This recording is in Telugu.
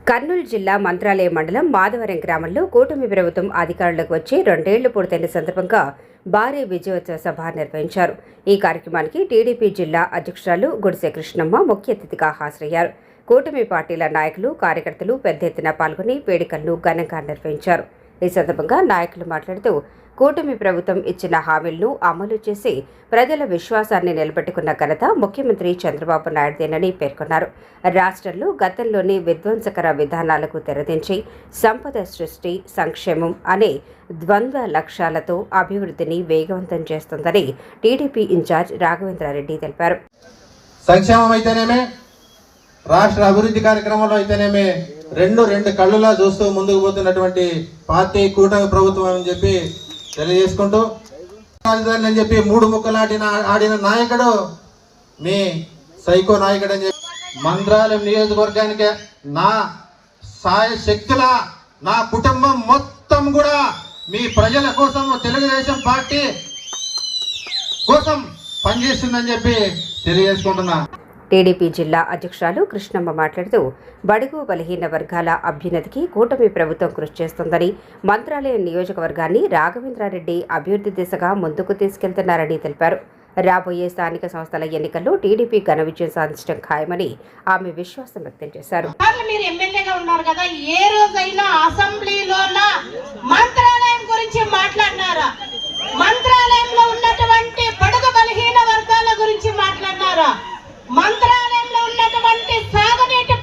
కర్నూలు జిల్లా మంత్రాలయ మండలం మాధవరం గ్రామంలో కూటమి ప్రభుత్వం అధికారులకు వచ్చి 2 ఏళ్లు పూర్తయిన సందర్భంగా భారీ విజయోత్సవ సభ నిర్వహించారు. ఈ కార్యక్రమానికి టీడీపీ జిల్లా అధ్యక్షురాలు గుడిసె కృష్ణమ్మ ముఖ్య అతిథిగా హాజరయ్యారు. కూటమి పార్టీల నాయకులు, కార్యకర్తలు పెద్ద ఎత్తున పాల్గొని వేడుకలను ఘనంగా నిర్వహించారు. ఈ సందర్భంగా నాయకులు మాట్లాడుతూ కూటమి ప్రభుత్వం ఇచ్చిన హామీలను అమలు చేసి ప్రజల విశ్వాసాన్ని నిలబెట్టుకున్న ఘనత ముఖ్యమంత్రి చంద్రబాబు నాయుడుదేనని పేర్కొన్నారు. రాష్ట్రంలో గతంలోని విధ్వంసకర విధానాలకు తెరదించి సంపద సృష్టి, సంక్షేమం అనే ద్వంద్వ లక్ష్యాలతో అభివృద్ధిని వేగవంతం చేస్తుందని టీడీపీ ఇన్ఛార్జ్ రాఘవేంద్రారెడ్డి తెలిపారు. సంక్షేమం అయితేనేమే, రాష్ట్ర అభివృద్ధి కార్యక్రమంలో అయితేనేమే రెండు కళ్ళులా చూస్తూ ముందుకు పోతున్నటువంటి పార్టీ కూటమి ప్రభుత్వం అని చెప్పి తెలియజేసుకుంటూ, రాజధాని అని చెప్పి 3 ముక్కలు ఆడిన నాయకుడు మీ సైకో నాయకుడు అని చెప్పి మంత్రాలయం నియోజకవర్గానికి నా సాయ శక్తుల నా కుటుంబం మొత్తం కూడా మీ ప్రజల కోసం, తెలుగుదేశం పార్టీ కోసం పనిచేస్తుందని చెప్పి తెలియజేసుకుంటున్నా. టీడీపీ జిల్లా అధ్యక్షురాలు కృష్ణమ్మ మాట్లాడుతూ బడుగు బలహీన వర్గాల అభ్యున్నతికి కూటమి ప్రభుత్వం కృషి చేస్తోందని, మంత్రాలయం నియోజకవర్గాన్ని రాఘవేంద్రారెడ్డి అభివృద్ధి దిశగా ముందుకు తీసుకెళ్తున్నారని తెలిపారు. రాబోయే స్థానిక సంస్థల ఎన్నికల్లో టీడీపీ ఘన విజయం సాధించడం ఖాయమని ఆమె విశ్వాసం వ్యక్తం చేశారు. మీరు ఎమ్మెల్యేగా ఉన్నారు కదా, ఏ రోజైనా అసెంబ్లీలోన మంత్రాలయం గురించి మాట్లాడినారా? మంత్రాలయంలో ఉన్నటువంటి బడుగు బలహీన వర్గాల గురించి మాట్లాడినారా? మంత్రాలయంలో ఉన్నటువంటి సాగునీటి